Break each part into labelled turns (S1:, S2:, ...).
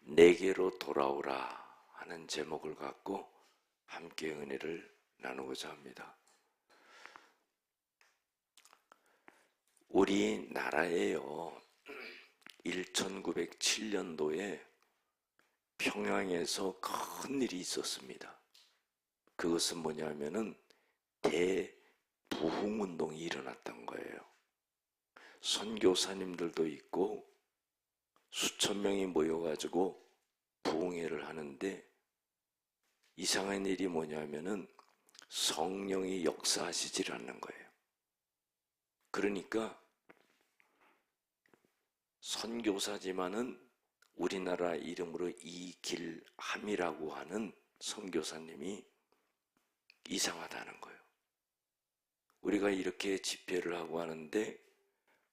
S1: 내게로 돌아오라 하는 제목을 갖고 함께 은혜를 나누고자 합니다. 우리나라에요, 1907년도에 평양에서 큰 일이 있었습니다. 그것은 뭐냐면은 대부흥운동이 일어났던 거예요. 선교사님들도 있고 수천 명이 모여가지고 부흥회를 하는데, 이상한 일이 뭐냐면은 성령이 역사하시질 않는 거예요. 그러니까 선교사지만은 우리나라 이름으로 이길함이라고 하는 선교사님이 이상하다는 거예요. 우리가 이렇게 집회를 하고 하는데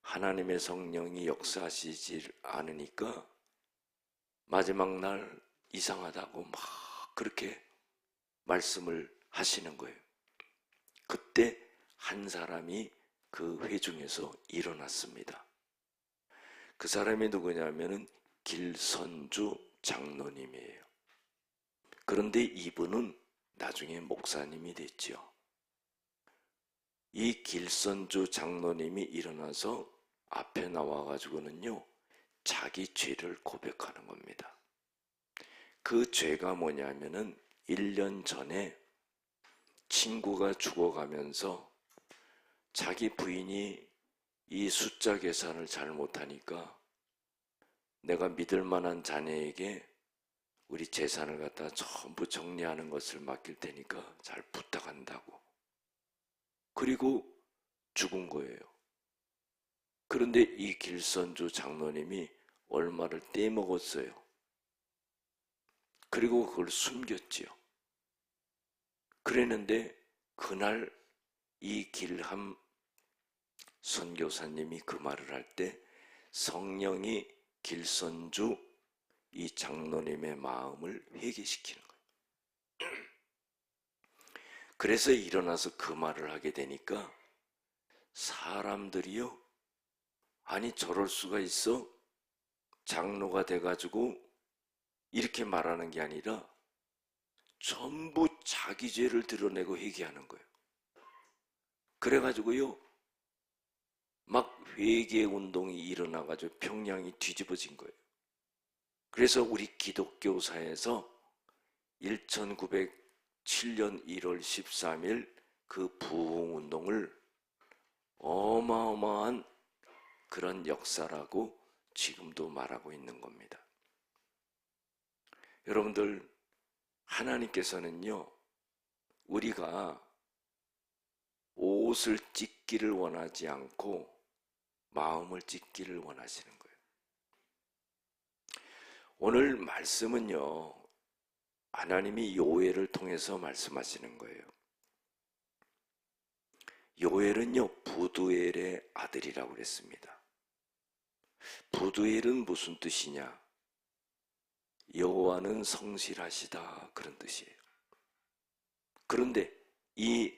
S1: 하나님의 성령이 역사하시지 않으니까 마지막 날 이상하다고 막 그렇게 말씀을 하시는 거예요. 그때 한 사람이 그 회중에서 일어났습니다. 그 사람이 누구냐면은 길선주 장로님이에요. 그런데 이분은 나중에 목사님이 됐죠. 이 길선주 장로님이 일어나서 앞에 나와가지고는요, 자기 죄를 고백하는 겁니다. 그 죄가 뭐냐면은 1년 전에 친구가 죽어가면서 자기 부인이 이 숫자 계산을 잘 못하니까 내가 믿을 만한 자네에게 우리 재산을 갖다 전부 정리하는 것을 맡길 테니까 잘 부탁한다고. 그리고 죽은 거예요. 그런데 이 길선주 장로님이 얼마를 떼먹었어요. 그리고 그걸 숨겼지요. 그랬는데 그날 이 길함 선교사님이 그 말을 할 때 성령이 길선주 이 장로님의 마음을 회개시키는 거예요. 그래서 일어나서 그 말을 하게 되니까 사람들이요, 아니 저럴 수가 있어? 장로가 돼가지고 이렇게 말하는 게 아니라 전부 자기 죄를 드러내고 회개하는 거예요. 그래가지고요, 막 회개 운동이 일어나가지고 평양이 뒤집어진 거예요. 그래서 우리 기독교사에서 1907년 1월 13일 그 부흥운동을 어마어마한 그런 역사라고 지금도 말하고 있는 겁니다. 여러분들, 하나님께서는요, 우리가 옷을 찢기를 원하지 않고 마음을 찢기를 원하시는 거예요. 오늘 말씀은요, 하나님이 요엘을 통해서 말씀하시는 거예요. 요엘은요, 부두엘의 아들이라고 그랬습니다. 부두엘은 무슨 뜻이냐? 여호와는 성실하시다, 그런 뜻이에요. 그런데 이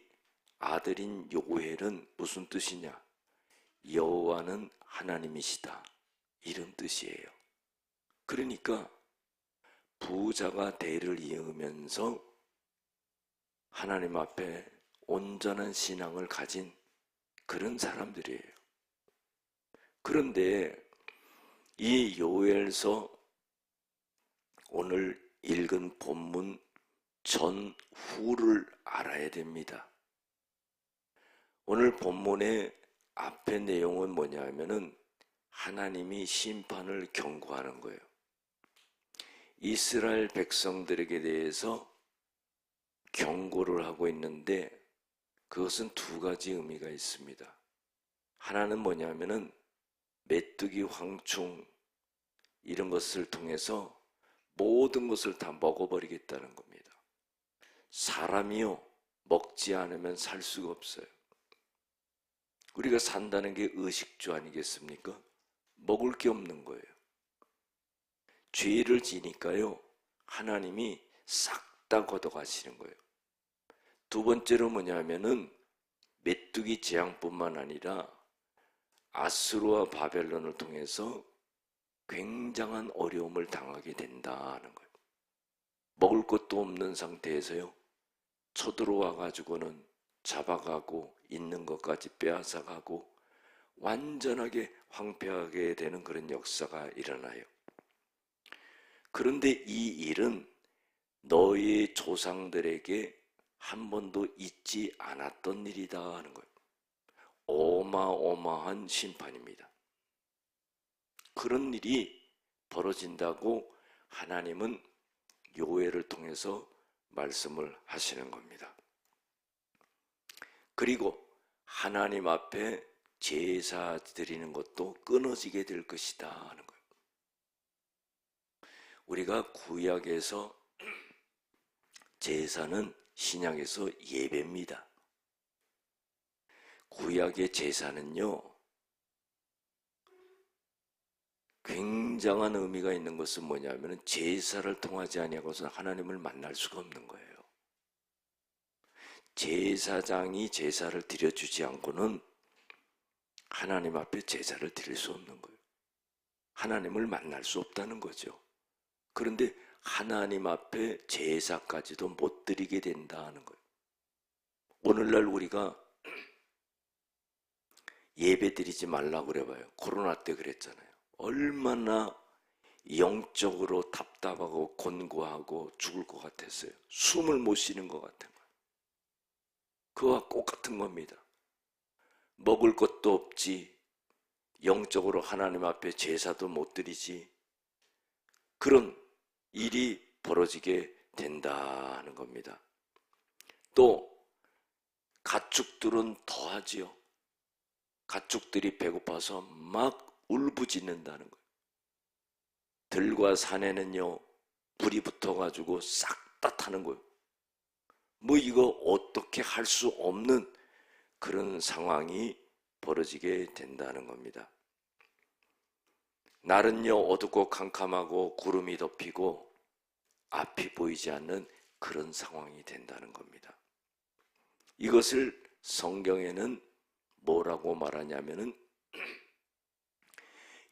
S1: 아들인 요엘은 무슨 뜻이냐? 여호와는 하나님이시다, 이런 뜻이에요. 그러니까 부자가 대를 이으면서 하나님 앞에 온전한 신앙을 가진 그런 사람들이에요. 그런데 이 요엘서 오늘 읽은 본문 전후를 알아야 됩니다. 오늘 본문의 앞의 내용은 뭐냐면은 하나님이 심판을 경고하는 거예요. 이스라엘 백성들에게 대해서 경고를 하고 있는데 그것은 두 가지 의미가 있습니다. 하나는 뭐냐면은 메뚜기, 황충 이런 것을 통해서 모든 것을 다 먹어버리겠다는 겁니다. 사람이요, 먹지 않으면 살 수가 없어요. 우리가 산다는 게 의식주 아니겠습니까? 먹을 게 없는 거예요. 죄를 지니까요, 하나님이 싹 다 걷어가시는 거예요. 두 번째로 뭐냐면은 메뚜기 재앙뿐만 아니라 아수르와 바벨론을 통해서 굉장한 어려움을 당하게 된다는 거예요. 먹을 것도 없는 상태에서요, 쳐들어와 가지고는 잡아가고 있는 것까지 빼앗아가고 완전하게 황폐하게 되는 그런 역사가 일어나요. 그런데 이 일은 너희 조상들에게 한 번도 있지 않았던 일이다 하는 거예요. 어마어마한 심판입니다. 그런 일이 벌어진다고 하나님은 요엘을 통해서 말씀을 하시는 겁니다. 그리고 하나님 앞에 제사 드리는 것도 끊어지게 될 것이다 하는 거예요. 우리가 구약에서 제사는 신약에서 예배입니다. 구약의 제사는요, 굉장한 의미가 있는 것은 뭐냐면 제사를 통하지 아니하고서 하나님을 만날 수가 없는 거예요. 제사장이 제사를 드려주지 않고는 하나님 앞에 제사를 드릴 수 없는 거예요. 하나님을 만날 수 없다는 거죠. 그런데 하나님 앞에 제사까지도 못 드리게 된다는 거예요. 오늘날 우리가 예배 드리지 말라고 그래봐요. 코로나 때 그랬잖아요. 얼마나 영적으로 답답하고 곤고하고 죽을 것 같았어요. 숨을 못 쉬는 것 같은 거예요. 그와 똑같은 겁니다. 먹을 것도 없지, 영적으로 하나님 앞에 제사도 못 드리지, 그런 일이 벌어지게 된다는 겁니다. 또 가축들은 더하지요. 가축들이 배고파서 막 울부짖는다는 거예요. 들과 산에는요, 불이 붙어가지고 싹 다 타는 거예요. 뭐 이거 어떻게 할 수 없는 그런 상황이 벌어지게 된다는 겁니다. 날은요, 어둡고 캄캄하고 구름이 덮이고 앞이 보이지 않는 그런 상황이 된다는 겁니다. 이것을 성경에는 뭐라고 말하냐면은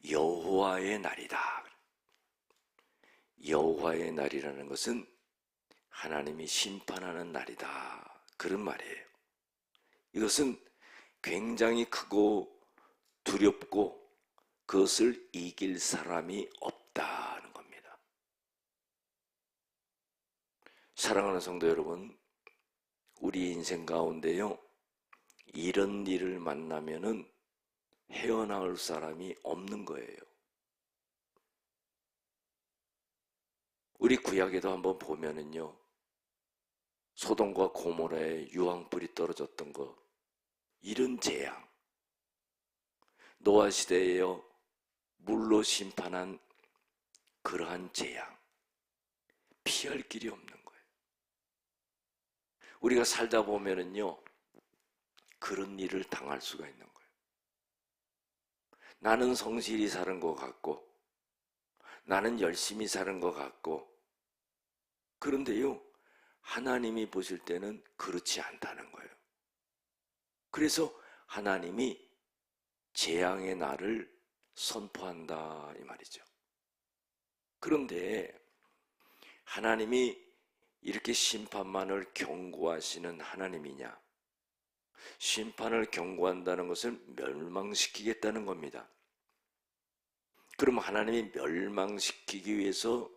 S1: 여호와의 날이다. 여호와의 날이라는 것은 하나님이 심판하는 날이다, 그런 말이에요. 이것은 굉장히 크고 두렵고 그것을 이길 사람이 없다는 겁니다. 사랑하는 성도 여러분, 우리 인생 가운데요, 이런 일을 만나면은 헤어나올 사람이 없는 거예요. 우리 구약에도 한번 보면은요, 소돔과 고모라에 유황불이 떨어졌던 거, 이런 재앙, 노아 시대에요, 물로 심판한 그러한 재앙, 피할 길이 없는 거예요. 우리가 살다 보면은요, 그런 일을 당할 수가 있는 거예요. 나는 성실히 사는 것 같고, 나는 열심히 사는 것 같고, 그런데요, 하나님이 보실 때는 그렇지 않다는 거예요. 그래서 하나님이 재앙의 날을 선포한다, 이 말이죠. 그런데 하나님이 이렇게 심판만을 경고하시는 하나님이냐? 심판을 경고한다는 것을 멸망시키겠다는 겁니다. 그럼 하나님이 멸망시키기 위해서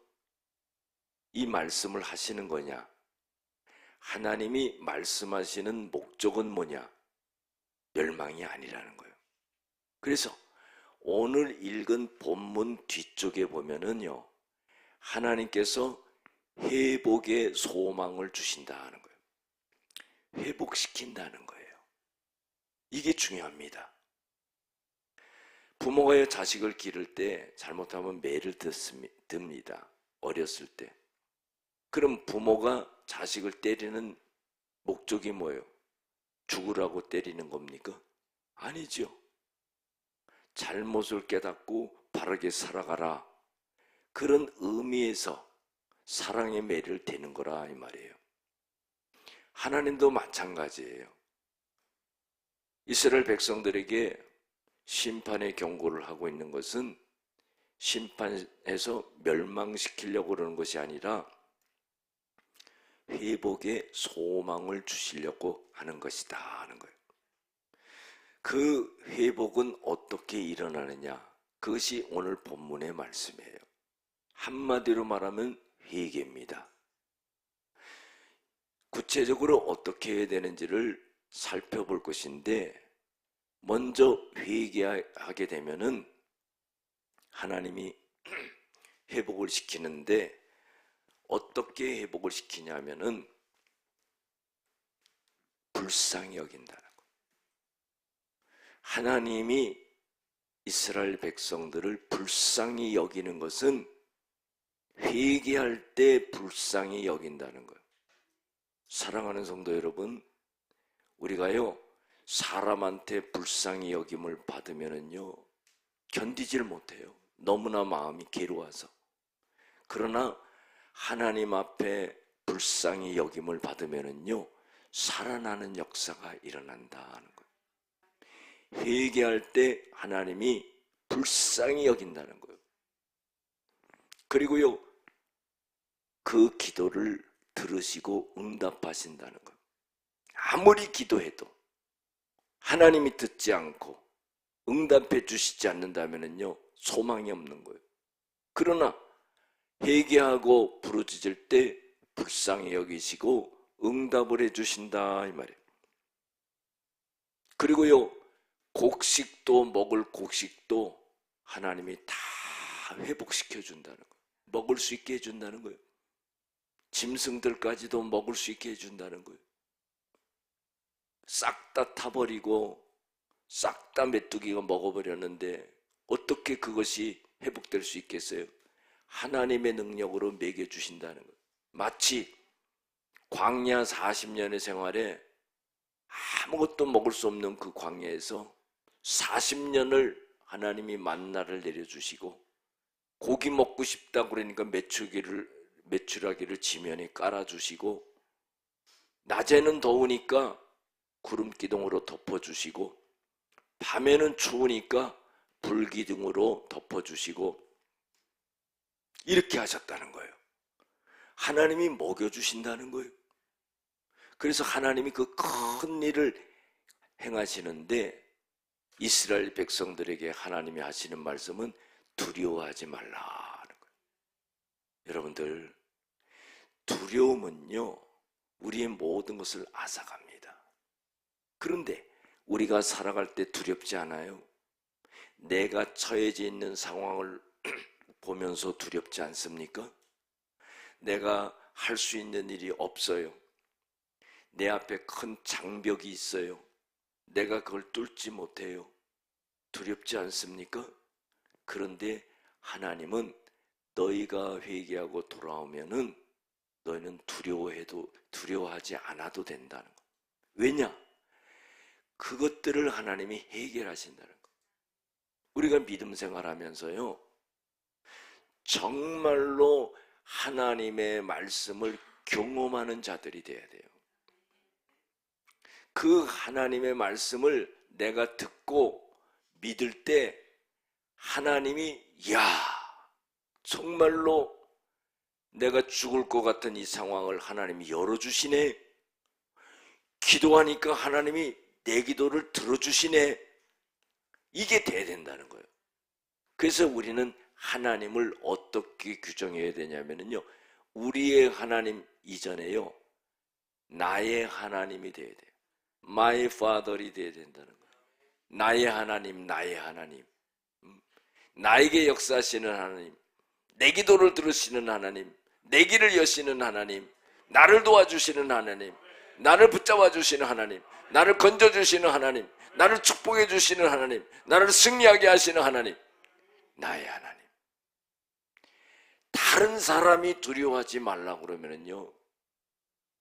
S1: 이 말씀을 하시는 거냐? 하나님이 말씀하시는 목적은 뭐냐? 멸망이 아니라는 거예요. 그래서 오늘 읽은 본문 뒤쪽에 보면은요, 하나님께서 회복의 소망을 주신다는 거예요. 회복시킨다는 거예요. 이게 중요합니다. 부모가 자식을 기를 때 잘못하면 매를 듭니다. 어렸을 때. 그럼 부모가 자식을 때리는 목적이 뭐예요? 죽으라고 때리는 겁니까? 아니죠. 잘못을 깨닫고 바르게 살아가라, 그런 의미에서 사랑의 매를 대는 거라, 이 말이에요. 하나님도 마찬가지예요. 이스라엘 백성들에게 심판의 경고를 하고 있는 것은 심판해서 멸망시키려고 그러는 것이 아니라 회복의 소망을 주시려고 하는 것이다 하는 거예요. 그 회복은 어떻게 일어나느냐? 그것이 오늘 본문의 말씀이에요. 한마디로 말하면 회개입니다. 구체적으로 어떻게 해야 되는지를 살펴볼 것인데, 먼저 회개하게 되면은 하나님이 회복을 시키는데 어떻게 회복을 시키냐면은 불쌍히 여긴다는 거예요. 하나님이 이스라엘 백성들을 불쌍히 여기는 것은 회개할 때 불쌍히 여긴다는 거예요. 사랑하는 성도 여러분, 우리가요 사람한테 불쌍히 여김을 받으면은요 견디질 못해요. 너무나 마음이 괴로워서. 그러나 하나님 앞에 불쌍히 여김을 받으면은요 살아나는 역사가 일어난다는 거예요. 회개할 때 하나님이 불쌍히 여긴다는 거예요. 그리고요 그 기도를 들으시고 응답하신다는 거예요. 아무리 기도해도 하나님이 듣지 않고 응답해 주시지 않는다면요 소망이 없는 거예요. 그러나 회개하고 부르짖을 때 불쌍히 여기시고 응답을 해 주신다 이 말이에요. 그리고요 곡식도 먹을 곡식도 하나님이 다 회복시켜 준다는 거예요. 먹을 수 있게 해준다는 거예요. 짐승들까지도 먹을 수 있게 해준다는 거예요. 싹 다 타버리고 싹 다 메뚜기가 먹어버렸는데 어떻게 그것이 회복될 수 있겠어요? 하나님의 능력으로 먹여주신다는 거예요. 마치 광야 40년의 생활에 아무것도 먹을 수 없는 그 광야에서 40년을 하나님이 만나를 내려주시고 고기 먹고 싶다 그러니까 메추라기를 지면에 깔아주시고 낮에는 더우니까 구름기둥으로 덮어주시고 밤에는 추우니까 불기둥으로 덮어주시고 이렇게 하셨다는 거예요. 하나님이 먹여주신다는 거예요. 그래서 하나님이 그 큰 일을 행하시는데 이스라엘 백성들에게 하나님이 하시는 말씀은 두려워하지 말라는 거예요. 여러분들, 두려움은요 우리의 모든 것을 앗아갑니다. 그런데 우리가 살아갈 때 두렵지 않아요? 내가 처해져 있는 상황을 보면서 두렵지 않습니까? 내가 할 수 있는 일이 없어요. 내 앞에 큰 장벽이 있어요. 내가 그걸 뚫지 못해요. 두렵지 않습니까? 그런데 하나님은 너희가 회개하고 돌아오면은 너희는 두려워하지 않아도 된다는 거예요. 왜냐? 그것들을 하나님이 해결하신다는 거예요. 우리가 믿음 생활하면서요 정말로 하나님의 말씀을 경험하는 자들이 돼야 돼요. 그 하나님의 말씀을 내가 듣고 믿을 때 하나님이 정말로 내가 죽을 것 같은 이 상황을 하나님이 열어주시네. 기도하니까 하나님이 내 기도를 들어주시네. 이게 돼야 된다는 거예요. 그래서 우리는 하나님을 어떻게 규정해야 되냐면요 우리의 하나님 이전에요 나의 하나님이 돼야 돼요. My Father이 돼야 된다는 거예요. 나의 하나님, 나에게 역사하시는 하나님, 내 기도를 들으시는 하나님, 내 길을 여시는 하나님, 나를 도와주시는 하나님, 나를 붙잡아 주시는 하나님, 나를 건져주시는 하나님, 나를 축복해 주시는 하나님, 나를 승리하게 하시는 하나님, 나의 하나님. 다른 사람이 두려워하지 말라고 그러면요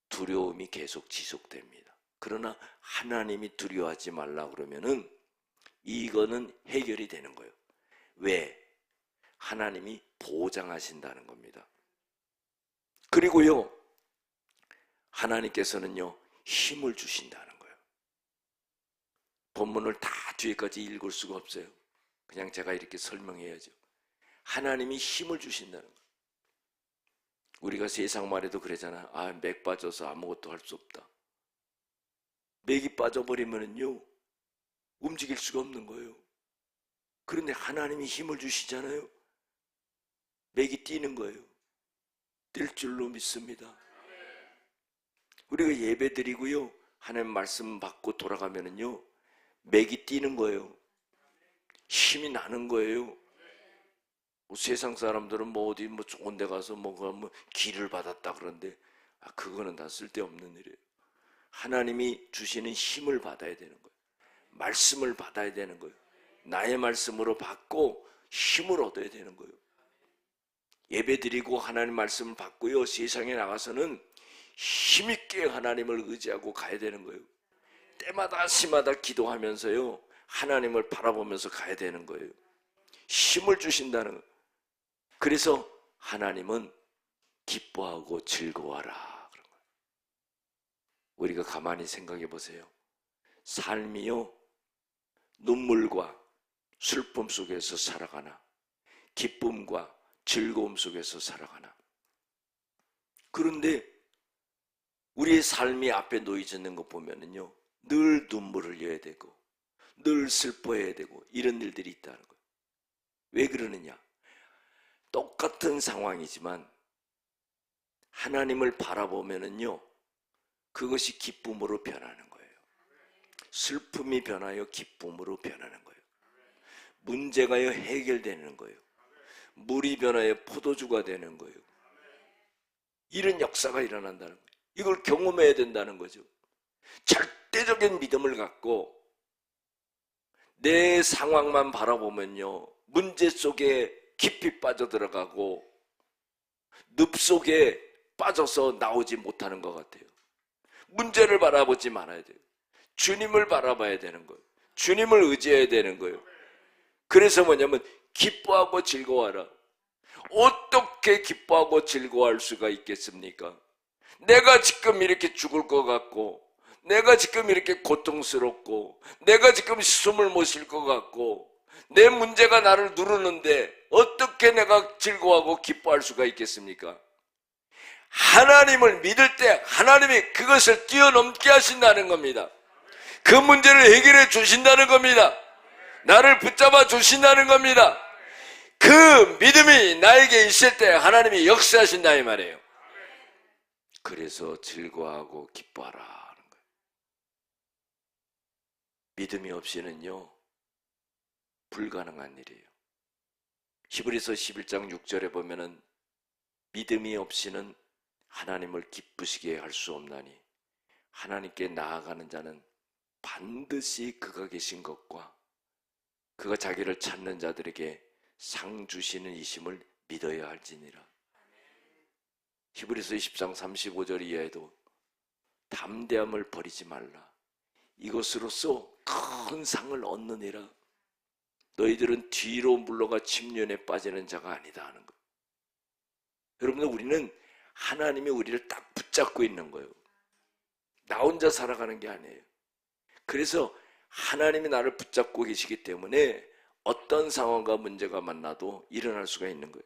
S1: 두려움이 계속 지속됩니다. 그러나 하나님이 두려워하지 말라고 그러면은 이거는 해결이 되는 거예요. 왜? 하나님이 보장하신다는 겁니다. 그리고요 하나님께서는요 힘을 주신다는 거예요. 본문을 다 뒤에까지 읽을 수가 없어요. 그냥 제가 이렇게 설명해야죠. 하나님이 힘을 주신다는 거예요. 우리가 세상 말에도 그러잖아. 맥 빠져서 아무것도 할 수 없다. 맥이 빠져버리면요 움직일 수가 없는 거예요. 그런데 하나님이 힘을 주시잖아요. 맥이 뛰는 거예요. 뛸 줄로 믿습니다. 우리가 예배 드리고요 하나님 말씀 받고 돌아가면은요 맥이 뛰는 거예요. 힘이 나는 거예요. 세상 사람들은 어디 좋은 데 가서 기를 받았다 그러는데 그거는 다 쓸데없는 일이에요. 하나님이 주시는 힘을 받아야 되는 거예요. 말씀을 받아야 되는 거예요. 나의 말씀으로 받고 힘을 얻어야 되는 거예요. 예배 드리고 하나님 말씀을 받고요 세상에 나가서는 힘있게 하나님을 의지하고 가야 되는 거예요. 때마다 시마다 기도하면서요 하나님을 바라보면서 가야 되는 거예요. 힘을 주신다는 거예요. 그래서 하나님은 기뻐하고 즐거워하라. 우리가 가만히 생각해 보세요. 삶이요 눈물과 슬픔 속에서 살아가나 기쁨과 즐거움 속에서 살아가나. 그런데 우리의 삶이 앞에 놓여져 있는 거 보면은요 늘 눈물을 흘려야 되고 늘 슬퍼해야 되고 이런 일들이 있다는 거예요. 왜 그러느냐? 똑같은 상황이지만 하나님을 바라보면은요 그것이 기쁨으로 변하는 거예요. 슬픔이 변하여 기쁨으로 변하는 거예요. 문제가요 해결되는 거예요. 물이 변하여 포도주가 되는 거예요. 이런 역사가 일어난다는 거예요. 이걸 경험해야 된다는 거죠. 절대적인 믿음을 갖고 내 상황만 바라보면요 문제 속에 깊이 빠져들어가고 늪 속에 빠져서 나오지 못하는 것 같아요. 문제를 바라보지 말아야 돼요. 주님을 바라봐야 되는 거예요. 주님을 의지해야 되는 거예요. 그래서 뭐냐면 기뻐하고 즐거워하라. 어떻게 기뻐하고 즐거워할 수가 있겠습니까? 내가 지금 이렇게 죽을 것 같고 내가 지금 이렇게 고통스럽고 내가 지금 숨을 못 쉴 것 같고 내 문제가 나를 누르는데 어떻게 내가 즐거워하고 기뻐할 수가 있겠습니까? 하나님을 믿을 때 하나님이 그것을 뛰어넘게 하신다는 겁니다. 그 문제를 해결해 주신다는 겁니다. 나를 붙잡아 주신다는 겁니다. 그 믿음이 나에게 있을 때 하나님이 역사하신다 이 말이에요. 그래서 즐거워하고 기뻐하라 하는 거예요. 믿음이 없이는요 불가능한 일이에요. 히브리서 11장 6절에 보면은 믿음이 없이는 하나님을 기쁘시게 할 수 없나니 하나님께 나아가는 자는 반드시 그가 계신 것과 그가 자기를 찾는 자들에게 상 주시는 이심을 믿어야 할지니라. 히브리서 20장 35절 이하에도 담대함을 버리지 말라. 이것으로써 큰 상을 얻느니라. 너희들은 뒤로 물러가 침륜에 빠지는 자가 아니다 하는 거예요. 여러분들 우리는 하나님이 우리를 딱 붙잡고 있는 거예요. 나 혼자 살아가는 게 아니에요. 그래서 하나님이 나를 붙잡고 계시기 때문에 어떤 상황과 문제가 만나도 일어날 수가 있는 거예요.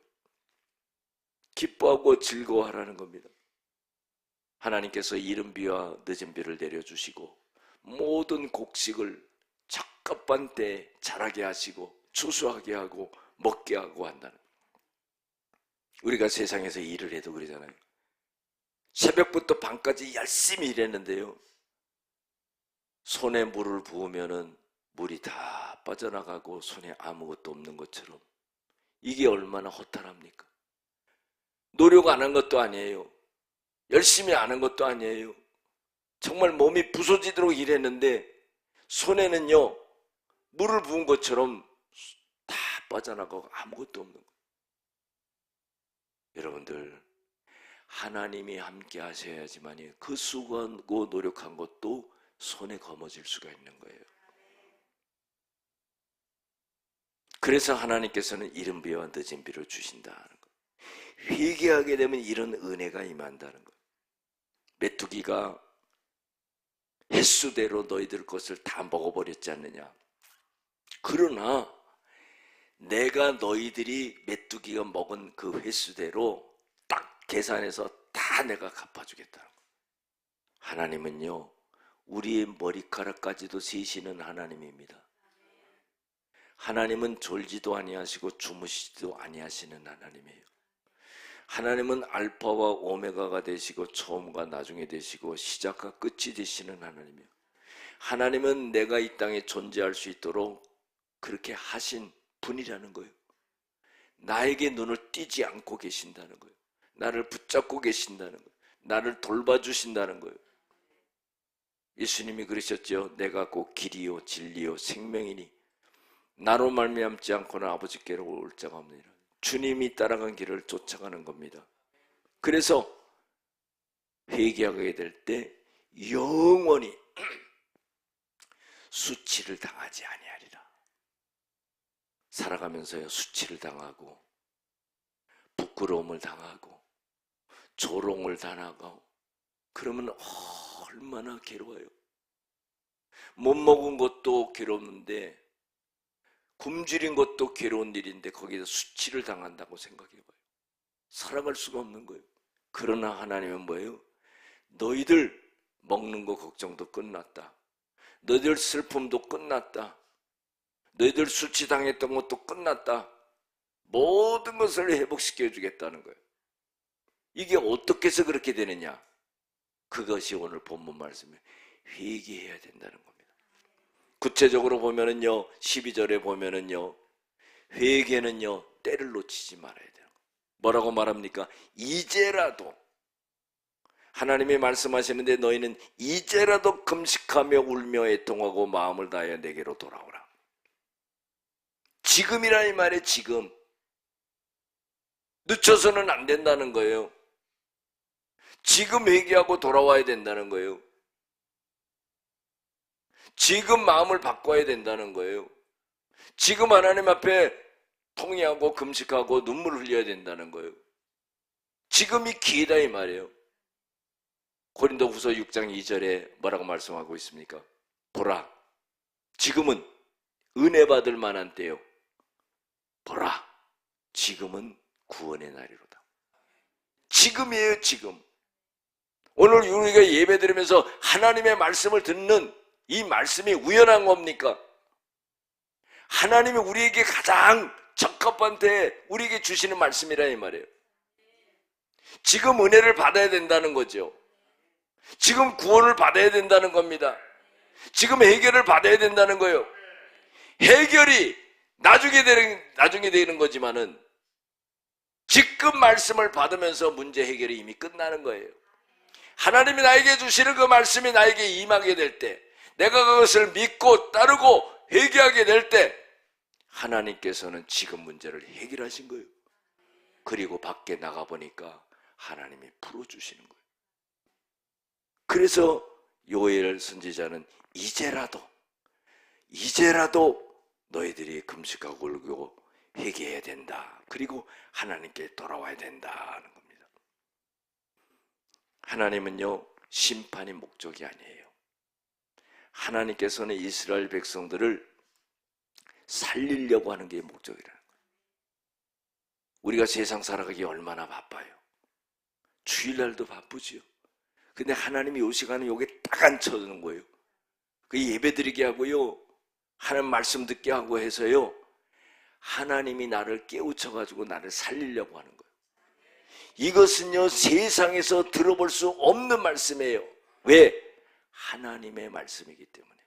S1: 기뻐하고 즐거워하라는 겁니다. 하나님께서 이른 비와 늦은 비를 내려주시고 모든 곡식을 적합한 때에 자라게 하시고 추수하게 하고 먹게 하고 한다는 거예요. 우리가 세상에서 일을 해도 그러잖아요. 새벽부터 밤까지 열심히 일했는데요 손에 물을 부으면은 물이 다 빠져나가고 손에 아무것도 없는 것처럼 이게 얼마나 허탈합니까? 노력 안 한 것도 아니에요. 열심히 안 한 것도 아니에요. 정말 몸이 부서지도록 일했는데 손에는요 물을 부은 것처럼 다 빠져나가고 아무것도 없는 거예요. 여러분들 하나님이 함께 하셔야지만 그 수고하고 노력한 것도 손에 거머쥘 수가 있는 거예요. 그래서 하나님께서는 이른 비와 늦은 비를 주신다는 거예요. 회개하게 되면 이런 은혜가 임한다는 거예요. 메뚜기가 횟수대로 너희들 것을 다 먹어버렸지 않느냐. 그러나 내가 너희들이 메뚜기가 먹은 그 횟수대로 딱 계산해서 다 내가 갚아주겠다는 거예요. 하나님은요, 우리의 머리카락까지도 세시는 하나님입니다. 하나님은 졸지도 아니하시고 주무시지도 아니하시는 하나님이에요. 하나님은 알파와 오메가가 되시고 처음과 나중에 되시고 시작과 끝이 되시는 하나님이에요. 하나님은 내가 이 땅에 존재할 수 있도록 그렇게 하신 분이라는 거예요. 나에게 눈을 띄지 않고 계신다는 거예요. 나를 붙잡고 계신다는 거예요. 나를 돌봐주신다는 거예요. 예수님이 그러셨죠. 내가 곧 길이요 진리요 생명이니 나로 말미암지 않고는 아버지께로 올 자가 없느니라. 주님이 따라간 길을 쫓아가는 겁니다. 그래서 회개하게 될 때 영원히 수치를 당하지 아니하리라. 살아가면서요, 수치를 당하고 부끄러움을 당하고 조롱을 당하고 그러면 얼마나 괴로워요. 못 먹은 것도 괴로운데 굶주린 것도 괴로운 일인데 거기서 수치를 당한다고 생각해봐요. 살아갈 수가 없는 거예요. 그러나 하나님은 뭐예요? 너희들 먹는 거 걱정도 끝났다. 너희들 슬픔도 끝났다. 너희들 수치당했던 것도 끝났다. 모든 것을 회복시켜 주겠다는 거예요. 이게 어떻게 해서 그렇게 되느냐? 그것이 오늘 본문 말씀에 회개해야 된다는 겁니다. 구체적으로 보면은요, 12절에 보면은요, 회개는요, 때를 놓치지 말아야 되는 거예요. 뭐라고 말합니까? 이제라도 하나님이 말씀하시는데 너희는 이제라도 금식하며 울며 애통하고 마음을 다하여 내게로 돌아오라. 지금이라 이 말에 지금. 늦춰서는 안 된다는 거예요. 지금 회개하고 돌아와야 된다는 거예요. 지금 마음을 바꿔야 된다는 거예요. 지금 하나님 앞에 통회하고 금식하고 눈물을 흘려야 된다는 거예요. 지금이 기회다 이 말이에요. 고린도후서 6장 2절에 뭐라고 말씀하고 있습니까? 보라, 지금은 은혜 받을 만한 때요. 보라, 지금은 구원의 날이로다. 지금이에요, 지금. 오늘 우리가 예배 드리면서 하나님의 말씀을 듣는 이 말씀이 우연한 겁니까? 하나님이 우리에게 가장 적합한 때 우리에게 주시는 말씀이라 이 말이에요. 지금 은혜를 받아야 된다는 거죠. 지금 구원을 받아야 된다는 겁니다. 지금 해결을 받아야 된다는 거예요. 해결이 나중에 되는 거지만은 지금 말씀을 받으면서 문제 해결이 이미 끝나는 거예요. 하나님이 나에게 주시는 그 말씀이 나에게 임하게 될 때, 내가 그것을 믿고 따르고 회개하게 될 때 하나님께서는 지금 문제를 해결하신 거예요. 그리고 밖에 나가보니까 하나님이 풀어주시는 거예요. 그래서 요엘 선지자는 이제라도 너희들이 금식하고 울고 회개해야 된다. 그리고 하나님께 돌아와야 된다는 겁니다. 하나님은요, 심판이 목적이 아니에요. 하나님께서는 이스라엘 백성들을 살리려고 하는 게 목적이라는 거예요. 우리가 세상 살아가기 얼마나 바빠요. 주일날도 바쁘지요. 근데 하나님이 요 시간에 요게 딱 앉혀주는 거예요. 그 예배드리게 하고요, 하나님 말씀 듣게 하고 해서요, 하나님이 나를 깨우쳐가지고 나를 살리려고 하는 거예요. 이것은요, 세상에서 들어볼 수 없는 말씀이에요. 왜? 하나님의 말씀이기 때문에.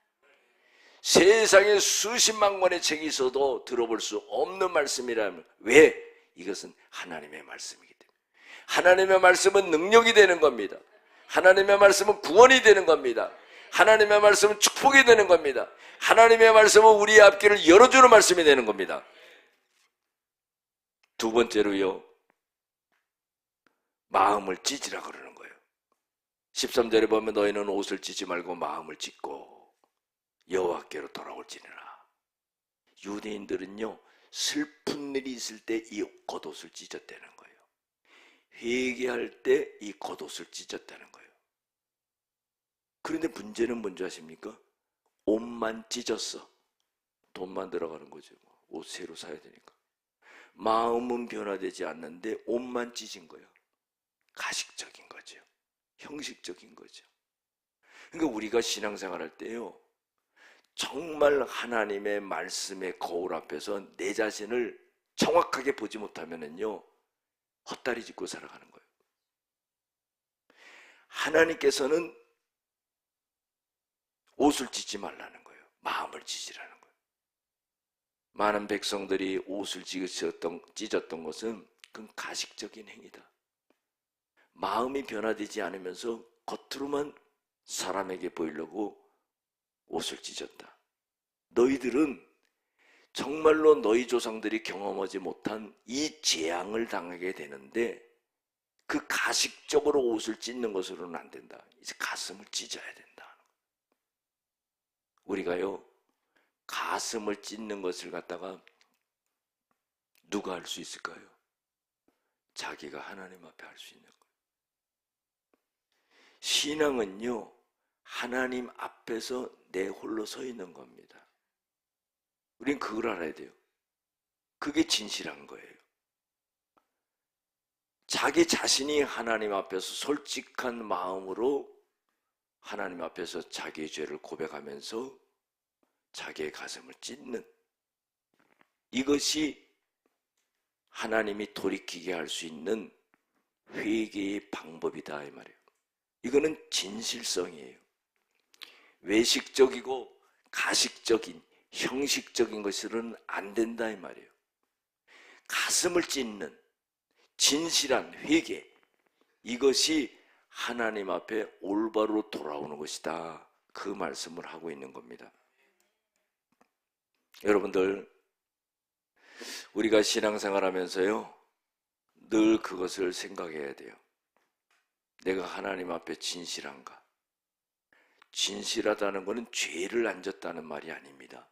S1: 세상에 수십만 권의 책이 있어도 들어볼 수 없는 말씀이라면, 왜? 이것은 하나님의 말씀이기 때문에. 하나님의 말씀은 능력이 되는 겁니다. 하나님의 말씀은 구원이 되는 겁니다. 하나님의 말씀은 축복이 되는 겁니다. 하나님의 말씀은 우리의 앞길을 열어주는 말씀이 되는 겁니다. 두 번째로요, 마음을 찢으라 그러는 거예요. 13절에 보면 너희는 옷을 찢지 말고 마음을 찢고 여호와께로 돌아올지니라. 유대인들은요, 슬픈 일이 있을 때 이 겉옷을 찢었다는 거예요. 회개할 때 이 겉옷을 찢었다는 거예요. 그런데 문제는 뭔지 아십니까? 옷만 찢었어. 돈만 들어가는 거죠. 옷 새로 사야 되니까. 마음은 변화되지 않는데 옷만 찢은 거예요. 가식적인 거죠. 형식적인 거죠. 그러니까 우리가 신앙생활 할 때요, 정말 하나님의 말씀의 거울 앞에서 내 자신을 정확하게 보지 못하면은요, 헛다리 짚고 살아가는 거예요. 하나님께서는 옷을 찢지 말라는 거예요. 마음을 찢으라는 거예요. 많은 백성들이 옷을 찢었던 것은 그건 가식적인 행위다. 마음이 변화되지 않으면서 겉으로만 사람에게 보이려고 옷을 찢었다. 너희들은 정말로 너희 조상들이 경험하지 못한 이 재앙을 당하게 되는데 그 가식적으로 옷을 찢는 것으로는 안 된다. 이제 가슴을 찢어야 된다. 우리가요, 가슴을 찢는 것을 갖다가 누가 할 수 있을까요? 자기가 하나님 앞에 할 수 있는 거예요. 신앙은요, 하나님 앞에서 내 홀로 서 있는 겁니다. 우린 그걸 알아야 돼요. 그게 진실한 거예요. 자기 자신이 하나님 앞에서 솔직한 마음으로 하나님 앞에서 자기의 죄를 고백하면서 자기의 가슴을 찢는, 이것이 하나님이 돌이키게 할 수 있는 회개의 방법이다 이 말이에요. 이거는 진실성이에요. 외식적이고 가식적인 형식적인 것으로는 안 된다 이 말이에요. 가슴을 찢는 진실한 회개, 이것이 하나님 앞에 올바로 돌아오는 것이다, 그 말씀을 하고 있는 겁니다. 여러분들, 우리가 신앙생활하면서요, 늘 그것을 생각해야 돼요. 내가 하나님 앞에 진실한가? 진실하다는 것은 죄를 안 졌다는 말이 아닙니다.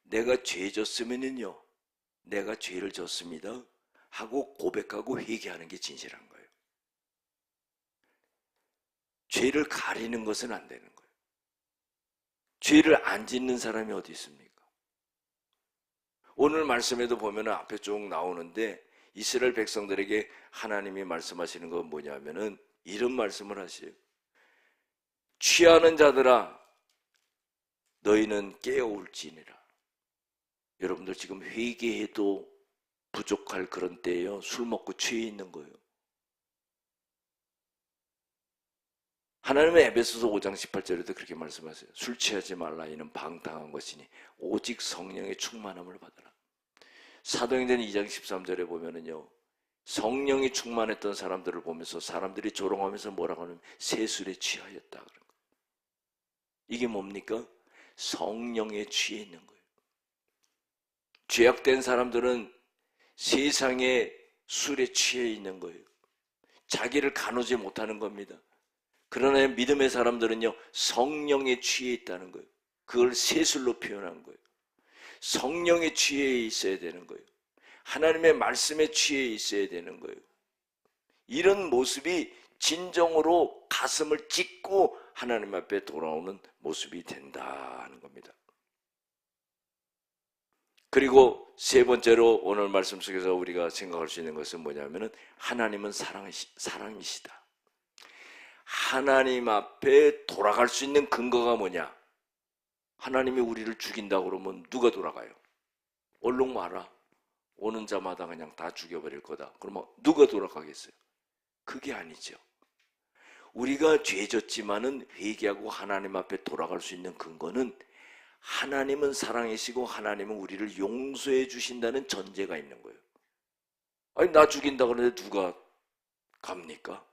S1: 내가 죄 졌으면은요, 내가 죄를 졌습니다 하고 고백하고 회개하는 게 진실한 거예요. 죄를 가리는 것은 안 되는 거예요. 죄를 안 짓는 사람이 어디 있습니까? 오늘 말씀에도 보면 앞에 쭉 나오는데 이스라엘 백성들에게 하나님이 말씀하시는 건 뭐냐면은 이런 말씀을 하세요. 취하는 자들아, 너희는 깨어올지니라. 여러분들 지금 회개해도 부족할 그런 때예요. 술 먹고 취해 있는 거예요. 하나님의 에베소서 5장 18절에도 그렇게 말씀하세요. 술 취하지 말라, 이는 방탕한 것이니 오직 성령의 충만함을 받아라. 사도행전 2장 13절에 보면은요, 성령이 충만했던 사람들을 보면서 사람들이 조롱하면서 뭐라고 하냐면 세술에 취하였다 그런 거예요. 이게 뭡니까? 성령에 취해 있는 거예요. 죄악된 사람들은 세상의 술에 취해 있는 거예요. 자기를 가누지 못하는 겁니다. 그러나 믿음의 사람들은요, 성령에 취해 있다는 거예요. 그걸 세술로 표현한 거예요. 성령에 취해 있어야 되는 거예요. 하나님의 말씀에 취해 있어야 되는 거예요. 이런 모습이 진정으로 가슴을 찢고 하나님 앞에 돌아오는 모습이 된다는 겁니다. 그리고 세 번째로 오늘 말씀 속에서 우리가 생각할 수 있는 것은 뭐냐면은 하나님은 사랑이시다. 하나님 앞에 돌아갈 수 있는 근거가 뭐냐? 하나님이 우리를 죽인다 그러면 누가 돌아가요? 얼른 와라. 오는 자마다 그냥 다 죽여버릴 거다. 그러면 누가 돌아가겠어요? 그게 아니죠. 우리가 죄졌지만은 회개하고 하나님 앞에 돌아갈 수 있는 근거는 하나님은 사랑이시고 하나님은 우리를 용서해 주신다는 전제가 있는 거예요. 아니, 나 죽인다 그러는데 누가 갑니까?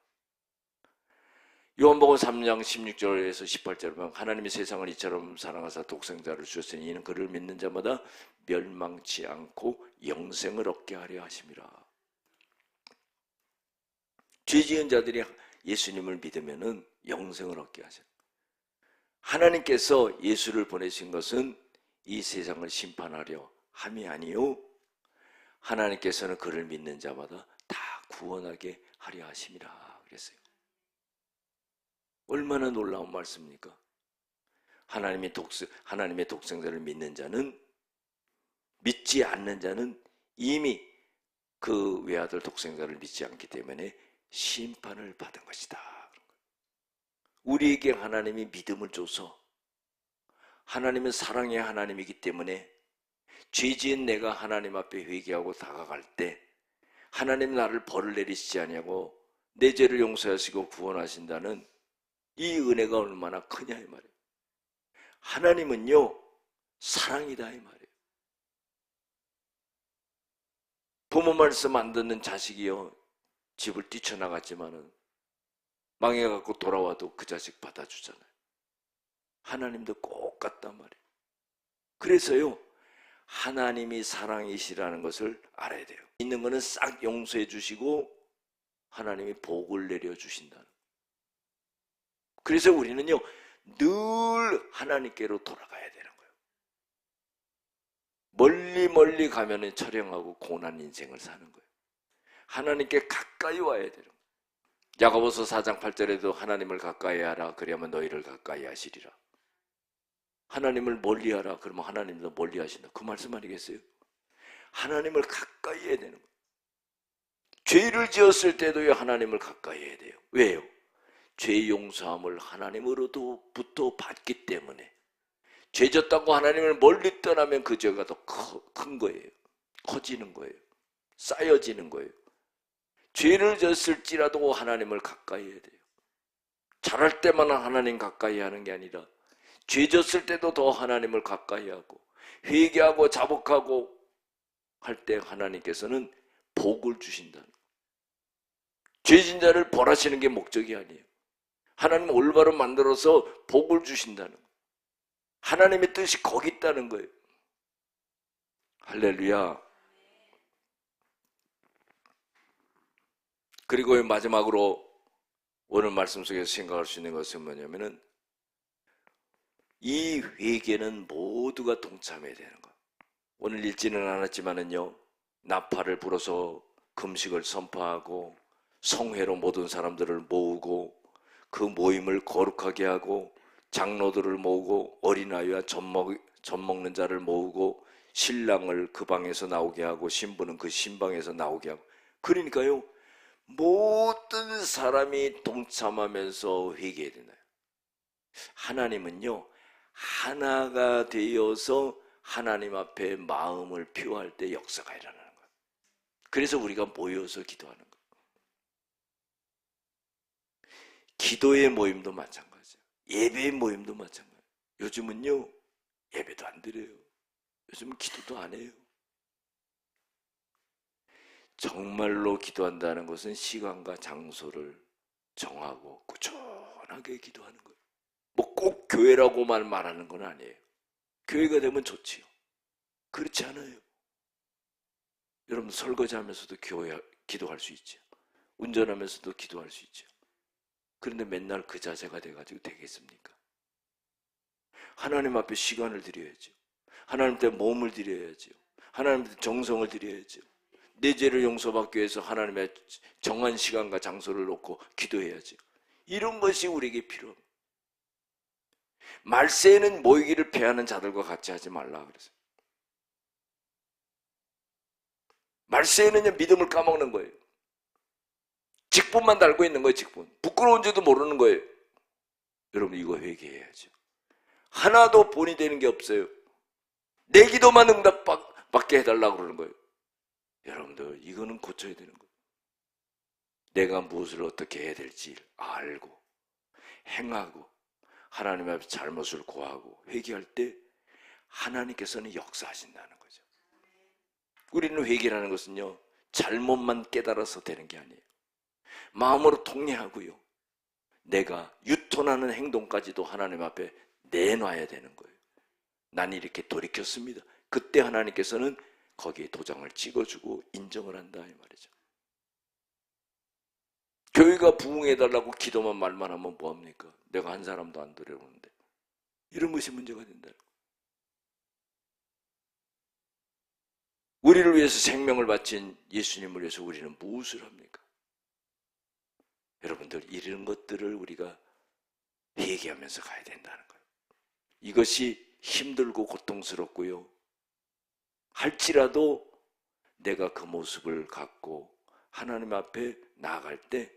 S1: 요한복음 3장 16절에서 18절에 보면 하나님이 세상을 이처럼 사랑하사 독생자를 주셨으니 이는 그를 믿는 자마다 멸망치 않고 영생을 얻게 하려 하심이라. 죄지은 자들이 예수님을 믿으면은 영생을 얻게 하셔. 하나님께서 예수를 보내신 것은 이 세상을 심판하려 함이 아니요, 하나님께서는 그를 믿는 자마다 다 구원하게 하려 하심이라 그랬어요. 얼마나 놀라운 말씀입니까? 하나님의 독생자를 믿는 자는 믿지 않는 자는 이미 그 외아들 독생자를 믿지 않기 때문에 심판을 받은 것이다. 우리에게 하나님이 믿음을 줘서, 하나님은 사랑의 하나님이기 때문에 죄지은 내가 하나님 앞에 회개하고 다가갈 때 하나님 나를 벌을 내리시지 아니하고 내 죄를 용서하시고 구원하신다는 이 은혜가 얼마나 크냐 이 말이에요. 하나님은요 사랑이다 이 말이에요. 부모 말씀 안 듣는 자식이요 집을 뛰쳐나갔지만은 망해갖고 돌아와도 그 자식 받아주잖아요. 하나님도 똑같단 말이에요. 그래서요 하나님이 사랑이시라는 것을 알아야 돼요. 있는 거는 싹 용서해 주시고 하나님이 복을 내려 주신다는. 그래서 우리는요 늘 하나님께로 돌아가야 되는 거예요. 멀리 가면은 처량하고 고난 인생을 사는 거예요. 하나님께 가까이 와야 되는 거예요. 야고보서 4장 8절에도 하나님을 가까이 하라 그리하면 너희를 가까이 하시리라. 하나님을 멀리하라 그러면 하나님도 멀리 하신다. 그 말씀 아니겠어요? 하나님을 가까이 해야 되는 거예요. 죄를 지었을 때도요 하나님을 가까이 해야 돼요. 왜요? 죄 용서함을 하나님으로부터 받기 때문에. 죄 졌다고 하나님을 멀리 떠나면 그 죄가 더 큰 거예요. 커지는 거예요. 쌓여지는 거예요. 죄를 졌을지라도 하나님을 가까이 해야 돼요. 잘할 때만 하나님 가까이 하는 게 아니라 죄 졌을 때도 더 하나님을 가까이 하고 회개하고 자복하고 할 때 하나님께서는 복을 주신다는 거예요. 죄진 자를 벌하시는 게 목적이 아니에요. 하나님 올바로 만들어서 복을 주신다는 거예요. 하나님의 뜻이 거기 있다는 거예요. 할렐루야. 그리고 마지막으로 오늘 말씀 속에서 생각할 수 있는 것은 뭐냐면은 이 회개는 모두가 동참해야 되는 거예요. 오늘 읽지는 않았지만은요 나팔을 불어서 금식을 선포하고 성회로 모든 사람들을 모으고 그 모임을 거룩하게 하고 장로들을 모으고 어린아이와 젖 먹는 자를 모으고 신랑을 그 방에서 나오게 하고 신부는 그 신방에서 나오게 하고, 그러니까요 모든 사람이 동참하면서 회개해야 되나요? 하나님은요 하나가 되어서 하나님 앞에 마음을 표할 때 역사가 일어나는 거예요. 그래서 우리가 모여서 기도하는 거예요. 기도의 모임도 마찬가지예요. 예배의 모임도 마찬가지예요. 요즘은요 예배도 안 드려요. 요즘은 기도도 안 해요. 정말로 기도한다는 것은 시간과 장소를 정하고 꾸준하게 기도하는 거예요. 뭐 꼭 교회라고만 말하는 건 아니에요. 교회가 되면 좋지요. 그렇지 않아요. 여러분 설거지하면서도 기도할 수 있죠. 운전하면서도 기도할 수 있죠. 그런데 맨날 그 자세가 돼가지고 되겠습니까? 하나님 앞에 시간을 드려야죠. 하나님 앞에 몸을 드려야죠. 하나님 앞에 정성을 드려야죠. 내 죄를 용서받기 위해서 하나님의 정한 시간과 장소를 놓고 기도해야죠. 이런 것이 우리에게 필요합니다. 말세에는 모이기를 패하는 자들과 같이 하지 말라 그랬어요. 말세에는요 믿음을 까먹는 거예요. 직분만 달고 있는 거예요. 직분. 부끄러운 줄도 모르는 거예요. 여러분 이거 회개해야죠. 하나도 본이 되는 게 없어요. 내 기도만 응답받게 해달라고 그러는 거예요. 여러분들 이거는 고쳐야 되는 거예요. 내가 무엇을 어떻게 해야 될지 알고 행하고 하나님 앞에 잘못을 고하고 회개할 때 하나님께서는 역사하신다는 거죠. 우리는 회개라는 것은요 잘못만 깨달아서 되는 게 아니에요. 마음으로 통례하고요 내가 유턴하는 행동까지도 하나님 앞에 내놔야 되는 거예요. 난 이렇게 돌이켰습니다. 그때 하나님께서는 거기에 도장을 찍어주고 인정을 한다 이 말이죠. 교회가 부흥해달라고 기도만 말만 하면 뭐합니까? 내가 한 사람도 안 들여오는데. 이런 것이 문제가 된다. 우리를 위해서 생명을 바친 예수님을 위해서 우리는 무엇을 합니까? 여러분들 이런 것들을 우리가 회개하면서 가야 된다는 거예요. 이것이 힘들고 고통스럽고요 할지라도 내가 그 모습을 갖고 하나님 앞에 나아갈 때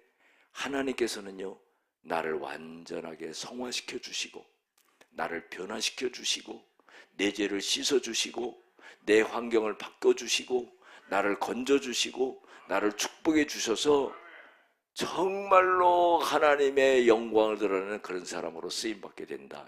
S1: 하나님께서는요, 나를 완전하게 성화시켜 주시고 나를 변화시켜 주시고 내 죄를 씻어 주시고 내 환경을 바꿔 주시고 나를 건져 주시고 나를 축복해 주셔서 정말로 하나님의 영광을 드러내는 그런 사람으로 쓰임받게 된다.